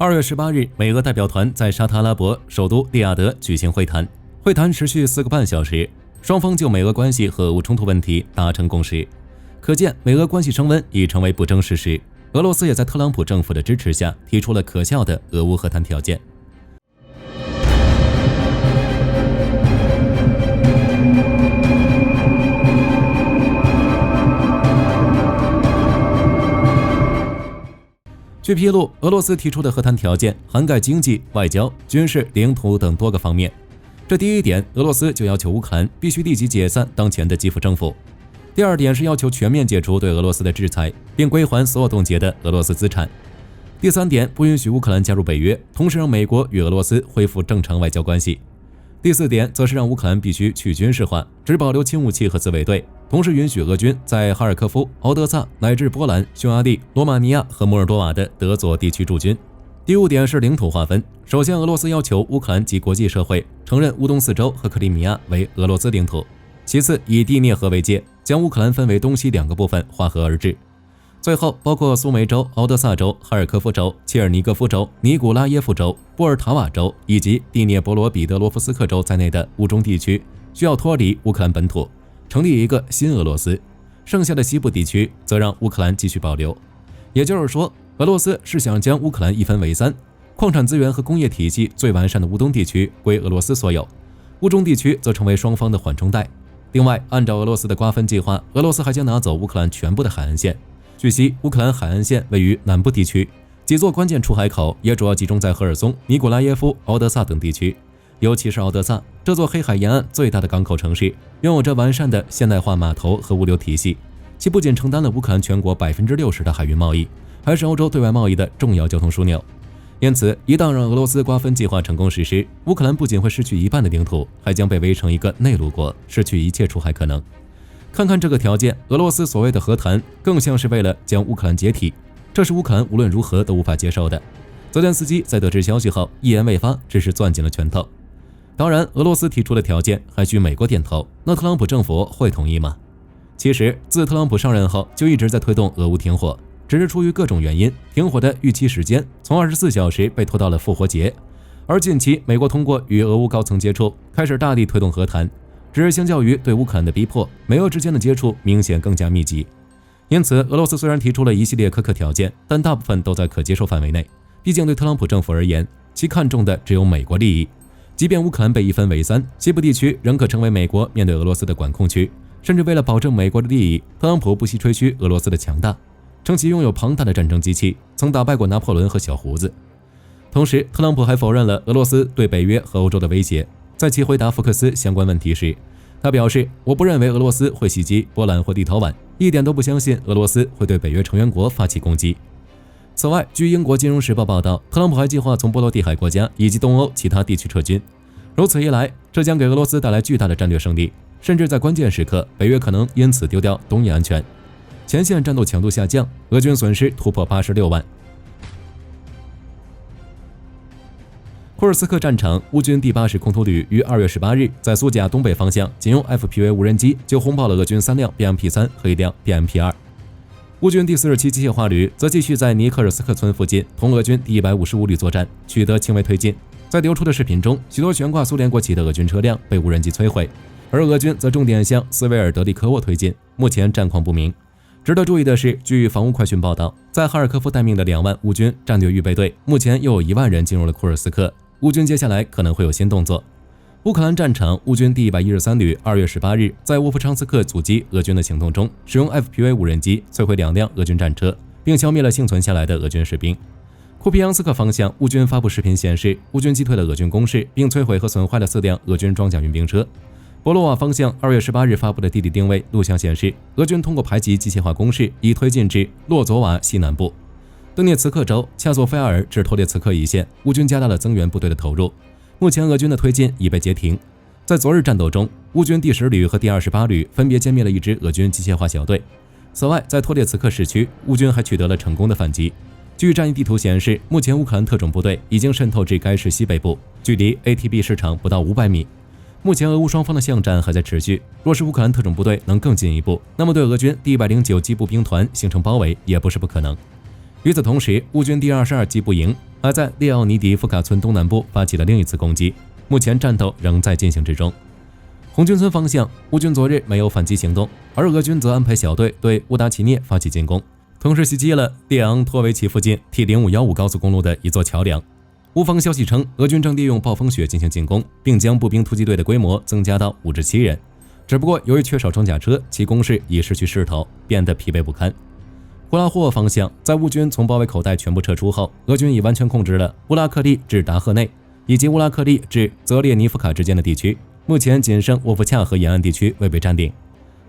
2月18日，美俄代表团在沙特阿拉伯首都利雅得举行会谈，会谈持续4个半小时，双方就美俄关系和俄乌冲突问题达成共识。可见，美俄关系升温已成为不争事实。俄罗斯也在特朗普政府的支持下提出了可笑的俄乌和谈条件。据披露，俄罗斯提出的和谈条件涵盖经济、外交、军事、领土等多个方面。这第一点，俄罗斯就要求乌克兰必须立即解散当前的基辅政府。第二点是要求全面解除对俄罗斯的制裁，并归还所有冻结的俄罗斯资产。第三点，不允许乌克兰加入北约，同时让美国与俄罗斯恢复正常外交关系。第四点则是让乌克兰必须去军事化，只保留轻武器和自卫队，同时允许俄军在哈尔科夫、敖德萨乃至波兰、匈牙利、罗马尼亚和摩尔多瓦的德佐地区驻军。第五点是领土划分。首先，俄罗斯要求乌克兰及国际社会承认乌东4州和克里米亚为俄罗斯领土。其次，以第聂河为界，将乌克兰分为东西2个部分，划河而治。最后，包括苏梅州、敖德萨州、哈尔科夫州、切尔尼戈夫州、尼古拉耶夫州、波尔塔瓦州以及第聂伯罗彼得罗夫斯克州在内的乌中地区需要脱离乌克兰本土，成立一个新俄罗斯。剩下的西部地区则让乌克兰继续保留。也就是说，俄罗斯是想将乌克兰一分为3，矿产资源和工业体系最完善的乌东地区归俄罗斯所有，乌中地区则成为双方的缓冲带。另外，按照俄罗斯的瓜分计划，俄罗斯还将拿走乌克兰全部的海岸线。据悉，乌克兰海岸线位于南部地区，几座关键出海口也主要集中在赫尔松、尼古拉耶夫、敖德萨等地区。尤其是敖德萨这座黑海沿岸最大的港口城市，拥有着完善的现代化码头和物流体系，其不仅承担了乌克兰全国60%的海运贸易，还是欧洲对外贸易的重要交通枢纽。因此，一旦让俄罗斯瓜分计划成功实施，乌克兰不仅会失去一半的领土，还将被围成一个内陆国，失去一切出海可能。看看这个条件，俄罗斯所谓的和谈更像是为了将乌克兰解体，这是乌克兰无论如何都无法接受的。泽连斯基在得知消息后一言未发，只是攥紧了拳头。当然，俄罗斯提出的条件还需美国点头，那特朗普政府会同意吗？其实，自特朗普上任后就一直在推动俄乌停火，只是出于各种原因，停火的预期时间从24小时被拖到了复活节。而近期，美国通过与俄乌高层接触，开始大力推动和谈。只是相较于对乌克兰的逼迫，美俄之间的接触明显更加密集。因此，俄罗斯虽然提出了一系列苛刻条件，但大部分都在可接受范围内。毕竟对特朗普政府而言，其看重的只有美国利益。即便乌克兰被一分为3，西部地区仍可成为美国面对俄罗斯的管控区。甚至为了保证美国的利益，特朗普不惜吹嘘俄罗斯的强大，称其拥有庞大的战争机器，曾打败过拿破仑和小胡子。同时，特朗普还否认了俄罗斯对北约和欧洲的威胁。在其回答福克斯相关问题时，他表示：“我不认为俄罗斯会袭击波兰或立陶宛，一点都不相信俄罗斯会对北约成员国发起攻击。”此外，据英国金融时报报道，特朗普还计划从波罗的海国家以及东欧其他地区撤军。如此一来，这将给俄罗斯带来巨大的战略胜利，甚至在关键时刻，北约可能因此丢掉东亚安全。前线战斗强度下降，俄军损失突破86万。库尔斯克战场，乌军第80空突旅于2月18日在苏贾东北方向，仅用 FPV 无人机就轰爆了俄军3辆 BMP-3 和1辆 BMP-2。乌军第47机械化旅则继续在尼克尔斯克村附近同俄军第155旅作战，取得轻微推进。在流出的视频中，许多悬挂苏联国旗的俄军车辆被无人机摧毁，而俄军则重点向斯维尔德利科沃推进，目前战况不明。值得注意的是，据防务快讯报道，在哈尔科夫待命的2万乌军战略预备队，目前又有1万人进入了库尔斯克。乌军接下来可能会有新动作。乌克兰战场，乌军第113旅2月18日在沃夫昌斯克阻击俄军的行动中，使用 FPV 无人机摧毁2辆俄军战车，并消灭了幸存下来的俄军士兵。库皮扬斯克方向，乌军发布视频显示，乌军击退了俄军攻势，并摧毁和损坏了4辆俄军装甲运兵车。博洛瓦方向2月18日发布的地理定位录像显示，俄军通过排挤机械化攻势，已推进至洛佐瓦西南部。顿涅茨克州恰索菲亚尔至托列茨克一线，乌军加大了增援部队的投入。目前俄军的推进已被截停。在昨日战斗中，乌军第10旅和第28旅分别歼灭了一支俄军机械化小队。此外，在托列茨克市区，乌军还取得了成功的反击。据战役地图显示，目前乌克兰特种部队已经渗透至该市西北部，距离 ATB 市场不到500米。目前俄乌双方的巷战还在持续，若是乌克兰特种部队能更进一步，那么对俄军第109机步兵团形成包围也不是不可能。与此同时，乌军第22机步营还在列奥尼迪夫卡村东南部发起了另一次攻击，目前战斗仍在进行之中。红军村方向，乌军昨日没有反击行动，而俄军则安排小队对乌达齐涅发起进攻，同时袭击了列昂托维奇附近 T0515 高速公路的一座桥梁。乌方消息称，俄军正利用暴风雪进行进攻，并将步兵突击队的规模增加到5至7人。只不过由于缺少装甲车，其攻势已失去势头，变得疲惫不堪。呼拉霍方向，在乌军从包围口袋全部撤出后，俄军已完全控制了乌拉克利至达赫内以及乌拉克利至泽列尼夫卡之间的地区，目前仅剩沃夫恰和沿岸地区未被占领。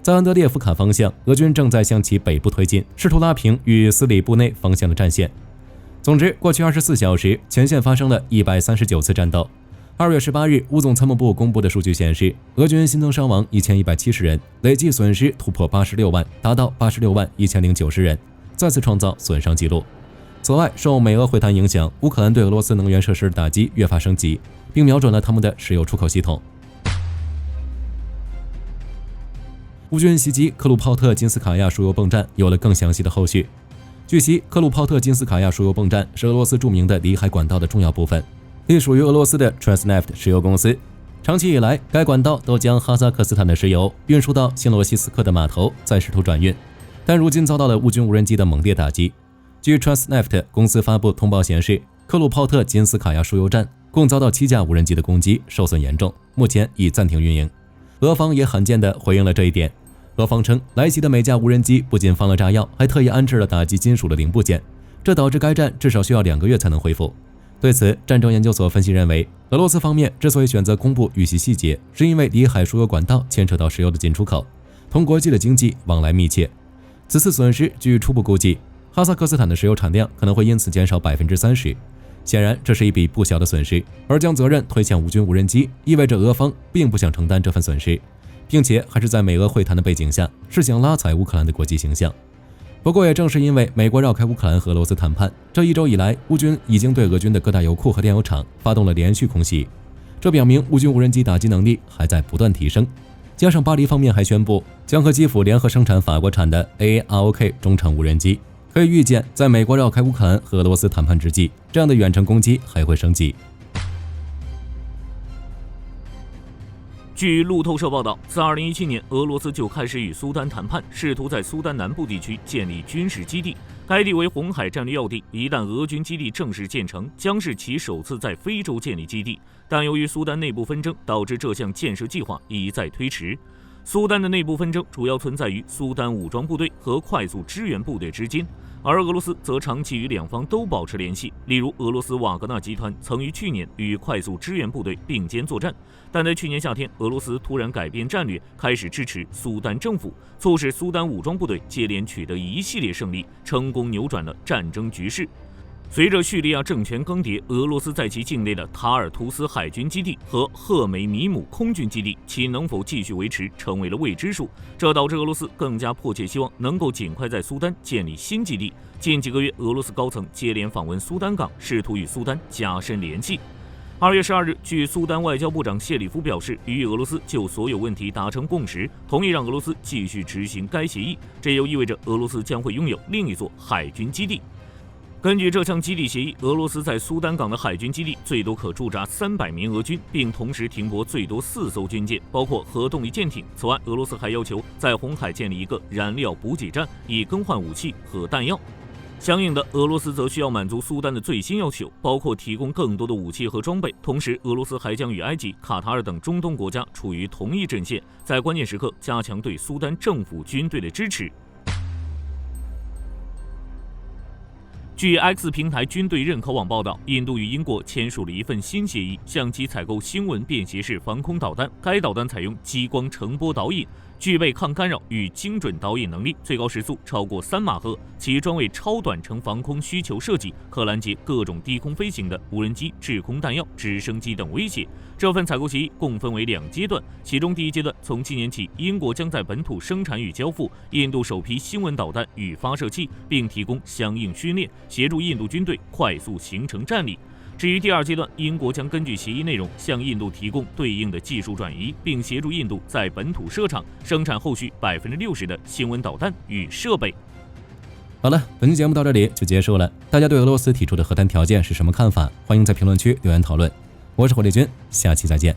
在安德烈夫卡方向，俄军正在向其北部推进，试图拉平与斯里布内方向的战线。总之，过去24小时，前线发生了139次战斗。2月18日，乌总参谋部公布的数据显示，俄军新增伤亡1170人，累计损失突破86万，达到86万1090人，再次创造损伤纪录。此外，受美俄会谈影响，乌克兰对俄罗斯能源设施的打击越发升级，并瞄准了他们的石油出口系统。乌军袭击克鲁泡特金斯卡亚输油泵站有了更详细的后续。据悉，克鲁泡特金斯卡亚输油泵站是俄罗斯著名的里海管道的重要部分，隶属于俄罗斯的 Transneft 石油公司。长期以来，该管道都将哈萨克斯坦的石油运输到新罗西斯克的码头，再试图转运，但如今遭到了乌军无人机的猛烈打击。据 Transneft 公司发布通报显示，克鲁泡特金斯卡亚输油站共遭到7架无人机的攻击，受损严重，目前已暂停运营。俄方也罕见地回应了这一点。俄方称，来袭的每架无人机不仅放了炸药，还特意安置了打击金属的零部件，这导致该站至少需要2个月才能恢复。对此，战争研究所分析认为，俄罗斯方面之所以选择公布遇袭细节，是因为里海输油管道牵扯到石油的进出口，同国际的经济往来密切。此次损失据初步估计，哈萨克斯坦的石油产量可能会因此减少30%。显然，这是一笔不小的损失，而将责任推向乌军无人机，意味着俄方并不想承担这份损失，并且还是在美俄会谈的背景下，是想拉踩乌克兰的国际形象。不过，也正是因为美国绕开乌克兰和俄罗斯谈判，这1周以来，乌军已经对俄军的各大油库和炼油厂发动了连续空袭，这表明乌军无人机打击能力还在不断提升。加上巴黎方面还宣布将和基辅联合生产法国产的 AAROK 中程无人机，可以预见，在美国绕开乌克兰和俄罗斯谈判之际，这样的远程攻击还会升级。据路透社报道，自2017年，俄罗斯就开始与苏丹谈判，试图在苏丹南部地区建立军事基地。该地为红海战略要地，一旦俄军基地正式建成，将是其首次在非洲建立基地。但由于苏丹内部纷争，导致这项建设计划一再推迟。苏丹的内部纷争主要存在于苏丹武装部队和快速支援部队之间，而俄罗斯则长期与两方都保持联系。例如，俄罗斯瓦格纳集团曾于去年与快速支援部队并肩作战，但在去年夏天，俄罗斯突然改变战略，开始支持苏丹政府，促使苏丹武装部队接连取得一系列胜利，成功扭转了战争局势。随着叙利亚政权更迭，俄罗斯在其境内的塔尔图斯海军基地和赫梅米姆空军基地，其能否继续维持成为了未知数。这导致俄罗斯更加迫切希望能够尽快在苏丹建立新基地。近几个月，俄罗斯高层接连访问苏丹港，试图与苏丹加深联系。2月12日，据苏丹外交部长谢里夫表示，与俄罗斯就所有问题达成共识，同意让俄罗斯继续执行该协议。这又意味着俄罗斯将会拥有另一座海军基地。根据这项基地协议，俄罗斯在苏丹港的海军基地最多可驻扎300名俄军，并同时停泊最多4艘军舰，包括核动力舰艇。此外，俄罗斯还要求在红海建立一个燃料补给站，以更换武器和弹药。相应的，俄罗斯则需要满足苏丹的最新要求，包括提供更多的武器和装备。同时，俄罗斯还将与埃及、卡塔尔等中东国家处于同一阵线，在关键时刻加强对苏丹政府军队的支持。据 X 平台军队认可网报道，印度与英国签署了一份新协议，向其采购新闻便携式防空导弹。该导弹采用激光成波导引，具备抗干扰与精准导引能力，最高时速超过3马赫。其专为超短程防空需求设计，可拦截各种低空飞行的无人机、制空弹药、直升机等威胁。这份采购协议共分为2阶段，其中第一阶段从今年起，英国将在本土生产与交付印度首批新闻导弹与发射器，并提供相应训练，协助印度军队快速形成战力。至于第2阶段，英国将根据协议内容向印度提供对应的技术转移，并协助印度在本土设厂生产后续60%的新闻导弹与设备。好了，本期节目到这里就结束了。大家对俄罗斯提出的和谈条件是什么看法？欢迎在评论区留言讨论。我是火力军，下期再见。